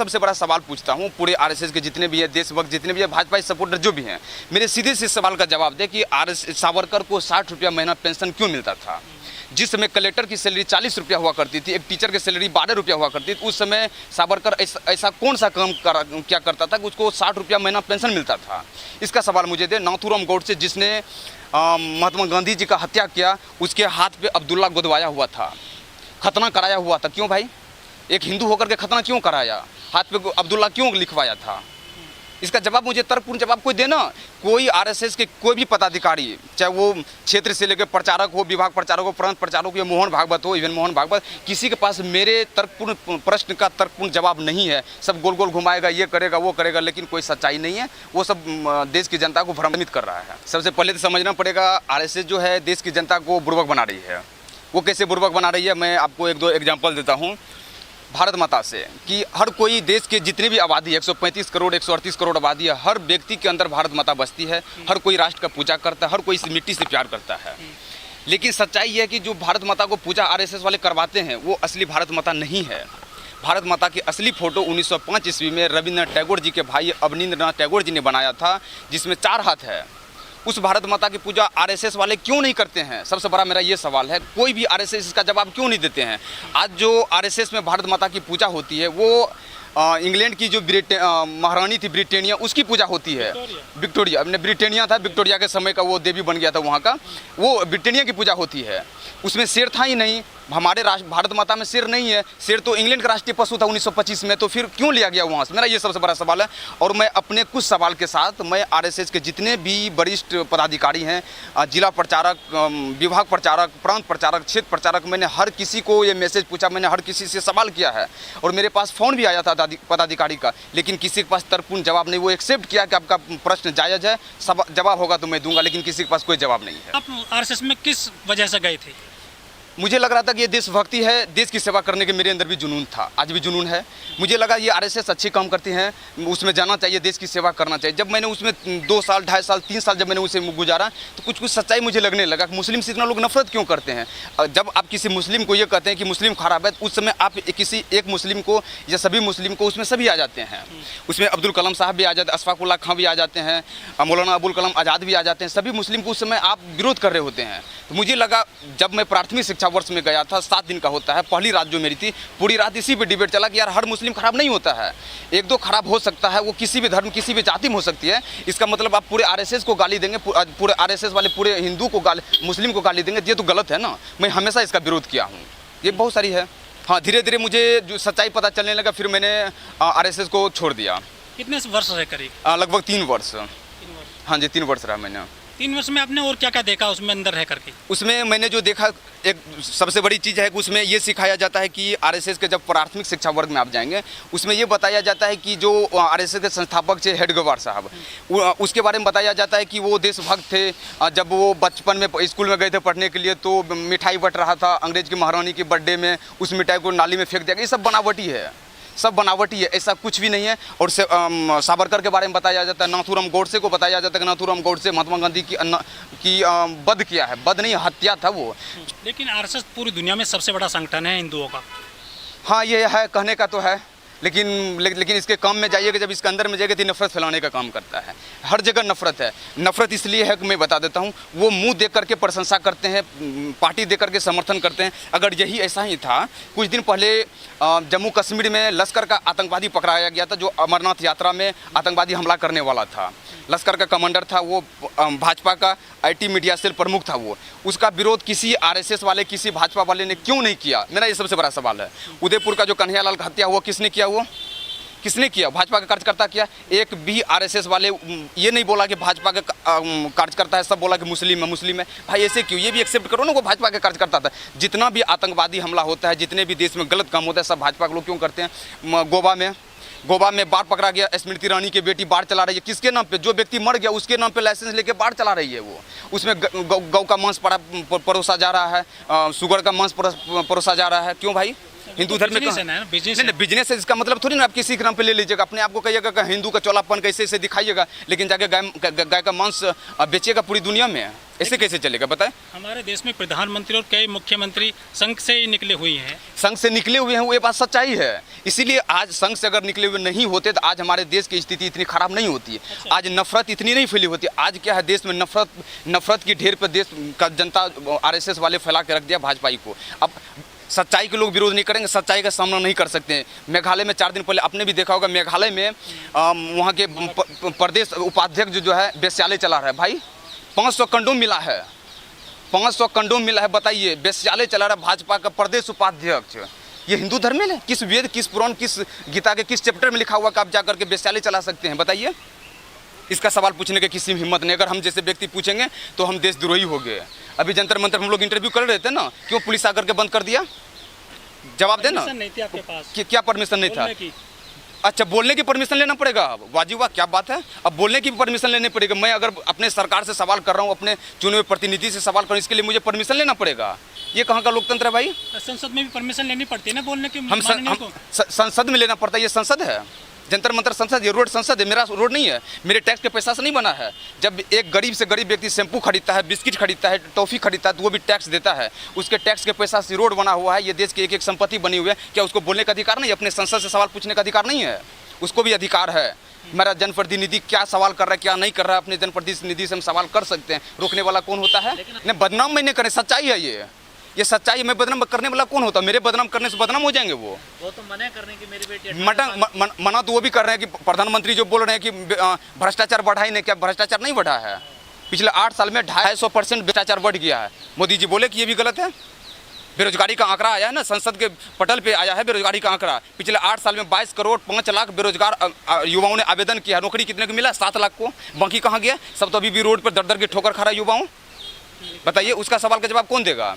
सबसे बड़ा सवाल पूछता हूँ पूरे आरएसएस के जितने भी हैं, देशभक्त जितने भी हैं, भाजपा सपोर्टर जो भी हैं, मेरे सीधे से सवाल का जवाब दे कि सावरकर को 60 रुपया महीना पेंशन क्यों मिलता था? जिस समय कलेक्टर की सैलरी 40 रुपया हुआ करती थी, एक टीचर की सैलरी 12 रुपया हुआ करती थी, उस समय सावरकर ऐसा कौन सा काम क्या करता था कि उसको 60 रुपया महीना पेंशन मिलता था? इसका सवाल मुझे दे। नाथूराम गौडसे जिसने महात्मा गांधी जी का हत्या किया, उसके हाथ पे अब्दुल्ला गुदवाया हुआ था, खतना कराया हुआ था। क्यों भाई? एक हिंदू होकर के खतना क्यों कराया? हाथ पे अब्दुल्ला क्यों लिखवाया था? इसका जवाब मुझे तर्कपूर्ण जवाब कोई देना। कोई आरएसएस के कोई भी पदाधिकारी, चाहे वो क्षेत्र से लेकर प्रचारक हो, विभाग प्रचारक हो, प्रांत प्रचारक हो, या मोहन भागवत हो, इवन मोहन भागवत, किसी के पास मेरे तर्कपूर्ण प्रश्न का तर्कपूर्ण जवाब नहीं है। सब गोल गोल घुमाएगा, ये करेगा वो करेगा, लेकिन कोई सच्चाई नहीं है। वो सब देश की जनता को भ्रमित कर रहा है। सबसे पहले तो समझना पड़ेगा, आरएसएस जो है देश की जनता को बुर्बक बना रही है। वो कैसे बुर्बक बना रही है, मैं आपको एक दो एग्जाम्पल देता हूँ भारत माता से। कि हर कोई देश के जितनी भी आबादी है, 135 करोड़ 138 करोड़ आबादी है, हर व्यक्ति के अंदर भारत माता बसती है। हर कोई राष्ट्र का पूजा करता है, हर कोई इस मिट्टी से प्यार करता है। लेकिन सच्चाई यह है कि जो भारत माता को पूजा आरएसएस वाले करवाते हैं, वो असली भारत माता नहीं है। भारत माता की असली फोटो 1905 ईस्वी में रविंद्रनाथ टैगोर जी के भाई अवनींद्रनाथ टैगोर जी ने बनाया था, जिसमें 4 हाथ है। उस भारत माता की पूजा आरएसएस वाले क्यों नहीं करते हैं? सबसे बड़ा मेरा ये सवाल है। कोई भी आरएसएस इसका जवाब क्यों नहीं देते हैं? आज जो आरएसएस में भारत माता की पूजा होती है, वो इंग्लैंड की जो महारानी थी ब्रिटेनिया, उसकी पूजा होती है। विक्टोरिया, अपने ब्रिटेनिया था, विक्टोरिया के समय का वो देवी बन गया था वहाँ का, वो ब्रिटेनिया की पूजा होती है। उसमें शेर था ही नहीं। हमारे भारत माता में शेर नहीं है। शेर तो इंग्लैंड का राष्ट्रीय पशु था 1925 में, तो फिर क्यों लिया गया वहाँ से? मेरा ये सबसे बड़ा सवाल है। और मैं अपने कुछ सवाल के साथ मैं आरएसएस के जितने भी वरिष्ठ पदाधिकारी हैं, जिला प्रचारक, विभाग प्रचारक, प्रांत प्रचारक, क्षेत्र प्रचारक, मैंने हर किसी को ये मैसेज पूछा, मैंने हर किसी से सवाल किया है। और मेरे पास फ़ोन भी आया था पदाधिकारी का, लेकिन किसी के पास तर्कपूर्ण जवाब नहीं। वो एक्सेप्ट किया कि आपका प्रश्न जायज़ है, जवाब होगा तो मैं दूंगा, लेकिन किसी के पास कोई जवाब नहीं है। आप आरएसएस में किस वजह से गए थे? मुझे लग रहा था कि ये देशभक्ति है, देश की सेवा करने के मेरे अंदर भी जुनून था, आज भी जुनून है। मुझे लगा ये आरएसएस अच्छी काम करती हैं, उसमें जाना चाहिए, देश की सेवा करना चाहिए। जब मैंने उसमें 2 साल, 2.5 साल, 3 साल जब मैंने उसे गुजारा, तो कुछ कुछ सच्चाई मुझे लगने लगा कि मुस्लिम से इतना लोग नफरत क्यों करते हैं। जब आप किसी मुस्लिम को ये कहते हैं कि मुस्लिम खराब है, तो उस समय आप किसी एक मुस्लिम को या सभी मुस्लिम को, उसमें सभी आ जाते हैं। उसमें अब्दुल कलाम साहब भी आ जाते हैं, अशफाक उल्लाह खां भी आ जाते हैं, मौलाना अबुल कलाम आज़ाद भी आ जाते हैं। सभी मुस्लिम को उस समय आप विरोध कर रहे होते हैं। तो मुझे लगा, जब मैं प्राथमिक शिक्षा वर्ष में गया था, 7 दिन का होता है, पहली रात जो मेरी थी, पूरी रात इसी पे डिबेट चला कि यार हर मुस्लिम खराब नहीं होता है, 1-2 खराब हो सकता है, वो किसी भी धर्म, किसी भी जाति में हो सकती है। इसका मतलब आप पूरे आरएसएस को गाली देंगे, पूरे आरएसएस वाले पूरे हिंदू को गाली, मुस्लिम को गाली देंगे, ये तो गलत है ना। मैं हमेशा इसका विरोध किया हूँ, ये बहुत सारी है। हाँ, धीरे धीरे मुझे जो सच्चाई पता चलने लगा, फिर मैंने आरएसएस को छोड़ दिया। कितने वर्ष रहे करीब? लगभग 3 वर्ष। हाँ जी, 3 वर्ष रहा मैंने। 3 वर्ष में आपने और क्या क्या देखा उसमें अंदर रह करके? उसमें मैंने जो देखा, एक सबसे बड़ी चीज़ है कि उसमें ये सिखाया जाता है कि आरएसएस के जब प्राथमिक शिक्षा वर्ग में आप जाएंगे, उसमें ये बताया जाता है कि जो आरएसएस के संस्थापक थे हेडगेवार साहब, उसके बारे में बताया जाता है कि वो देशभक्त थे। जब वो बचपन में स्कूल में गए थे पढ़ने के लिए, तो मिठाई बट रहा था अंग्रेज की महारानी की बर्थडे में, उस मिठाई को नाली में फेंक दिया गया। ये सब बनावटी है, सब बनावटी है, ऐसा कुछ भी नहीं है। और सावरकर के बारे में बताया जाता है, नाथूराम गौडसे को बताया जाता है कि नाथूराम गौडसे महात्मा गांधी की वध किया है। वध नहीं, हत्या था वो। लेकिन आरएसएस पूरी दुनिया में सबसे बड़ा संगठन है हिंदुओं का। हाँ, ये है, कहने का तो है, लेकिन इसके काम में जाइएगा, जब इसके अंदर में जाएगा तो नफरत फैलाने का काम करता है। हर जगह नफरत है। नफरत इसलिए है कि मैं बता देता हूँ, वो मुंह देख करके प्रशंसा करते हैं, पार्टी दे करके समर्थन करते हैं। अगर यही ऐसा ही था, कुछ दिन पहले जम्मू कश्मीर में लश्कर का आतंकवादी पकड़ाया गया था, जो अमरनाथ यात्रा में आतंकवादी हमला करने वाला था। लश्कर का कमांडर था वो, भाजपा का आईटी मीडिया सेल प्रमुख था वो। उसका विरोध किसी आरएसएस वाले, किसी भाजपा वाले ने क्यों नहीं किया? मेरा ये सबसे बड़ा सवाल है। उदयपुर का जो कन्हैयालाल का हत्या हुआ, किसने किया? वो किसने किया? भाजपा का कार्यकर्ता किया। एक भी आरएसएस वाले ये नहीं बोला कि भाजपा का कार्यकर्ता है, सब बोला कि मुस्लिम है, मुस्लिम है। भाई ऐसे क्यों? ये भी एक्सेप्ट करो ना, वो भाजपा का कार्यकर्ता था। जितना भी आतंकवादी हमला होता है, जितने भी देश में गलत काम होता है, सब भाजपा के लोग क्यों करते हैं? गोवा में बाढ़ पकड़ा गया, स्मृति ईरानी की बेटी बाढ़ चला रही है, किसके नाम पे? जो व्यक्ति मर गया उसके नाम पे लाइसेंस लेके बाढ़ चला रही है वो। उसमें गौ का मांस परोसा जा रहा है, शुगर का मांस परोसा जा रहा है। क्यों भाई? हिंदू धर्म में बिजनेस है, इसका मतलब थोड़ी ना आप किसी के नाम पे ले लीजिएगा, अपने आप को कहिएगा कि हिंदू का चौलापन कैसे दिखाइएगा, लेकिन जाके गाय का मांस बेचेगा पूरी दुनिया में। ऐसे कैसे चलेगा बताएं? हमारे देश में प्रधानमंत्री और कई मुख्यमंत्री संघ से ही निकले हुए हैं। संघ से निकले हुए हैं, वो ये बात सच्चाई है। इसीलिए आज संघ से अगर निकले हुए नहीं होते तो आज हमारे देश की स्थिति इतनी खराब नहीं होती है। अच्छा। आज नफरत इतनी नहीं फैली होती। आज क्या है, देश में नफरत की ढेर पर देश का जनता आरएसएस वाले फैला के रख दिया भाजपा को। अब सच्चाई के लोग विरोध नहीं करेंगे, सच्चाई का सामना नहीं कर सकते हैं। मेघालय में 4 दिन पहले आपने भी देखा होगा, मेघालय में वहाँ के प्रदेश उपाध्यक्ष जो है वेश्यालय चला रहा है। भाई 500 कंडोम मिला है, 500 कंडोम मिला है, बताइए वेश्यालय चला रहा है भाजपा का प्रदेश उपाध्यक्ष। ये हिंदू धर्म में है? किस वेद, किस पुराण, किस गीता के किस चैप्टर में लिखा हुआ कि आप जाकर के वेश्यालय चला सकते हैं? बताइए। इसका सवाल पूछने के किसी में हिम्मत नहीं। अगर हम जैसे व्यक्ति पूछेंगे तो हम देशद्रोही हो गए। अभी जंतर मंतर हम लोग इंटरव्यू कर रहे थे ना, क्यों पुलिस आकर के बंद कर दिया? जवाब देना। परमिशन नहीं थी आपके पास? क्या परमिशन नहीं था? बोलने की। अच्छा, बोलने की परमिशन लेना पड़ेगा? वाजी वाह, क्या बात है। अब बोलने की परमिशन लेनी पड़ेगा। मैं अगर अपने सरकार से सवाल कर रहा हूँ, अपने चुने हुए प्रतिनिधि से सवाल कर रहा हूँ, इसके लिए मुझे परमिशन लेना पड़ेगा? ये कहाँ का लोकतंत्र है भाई? संसद में भी परमिशन लेनी पड़ती है ना बोलने की। हम संसद में लेना पड़ता है। ये संसद है? जंतर मंतर संसद, ये रोड संसद है। मेरा रोड नहीं है, मेरे टैक्स के पैसा से नहीं बना है। जब एक गरीब से गरीब व्यक्ति शैम्पू खरीदता है, बिस्किट खरीदता है, टॉफ़ी खरीदता है, तो वो भी टैक्स देता है। उसके टैक्स के पैसा से रोड बना हुआ है। ये देश की एक एक संपत्ति बनी हुई है। क्या उसको बोलने का अधिकार नहीं है? अपने संसद से सवाल पूछने का अधिकार नहीं है? उसको भी अधिकार है। मेरा जनप्रतिनिधि क्या सवाल कर रहा है, क्या नहीं कर रहा है, अपने जनप्रतिनिधि से हम सवाल कर सकते हैं। रोकने वाला कौन होता है? नहीं, बदनाम मैं नहीं करें, सच्चाई है ये सच्चाई। मैं बदनाम करने वाला कौन होता है? मेरे बदनाम करने से बदनाम हो जाएंगे वो तो मना करने की मेरी बेटी मना तो वो भी कर रहे हैं कि प्रधानमंत्री जो बोल रहे हैं कि भ्रष्टाचार बढ़ा ही नहीं। क्या भ्रष्टाचार नहीं बढ़ा है? पिछले 8 साल में 250% भ्रष्टाचार बढ़ गया है। मोदी जी बोले कि ये भी गलत है। बेरोजगारी का आंकड़ा आया है ना, संसद के पटल पे आया है बेरोजगारी का आंकड़ा। पिछले 8 साल में 22 करोड़ 5 लाख बेरोजगार युवाओं ने आवेदन किया। नौकरी कितने को मिला? 7 लाख को। बाकी कहाँ गया? सब तो अभी भी रोड पर दर दर के ठोकर खा रहा है युवाओं। बताइए, उसका सवाल का जवाब कौन देगा?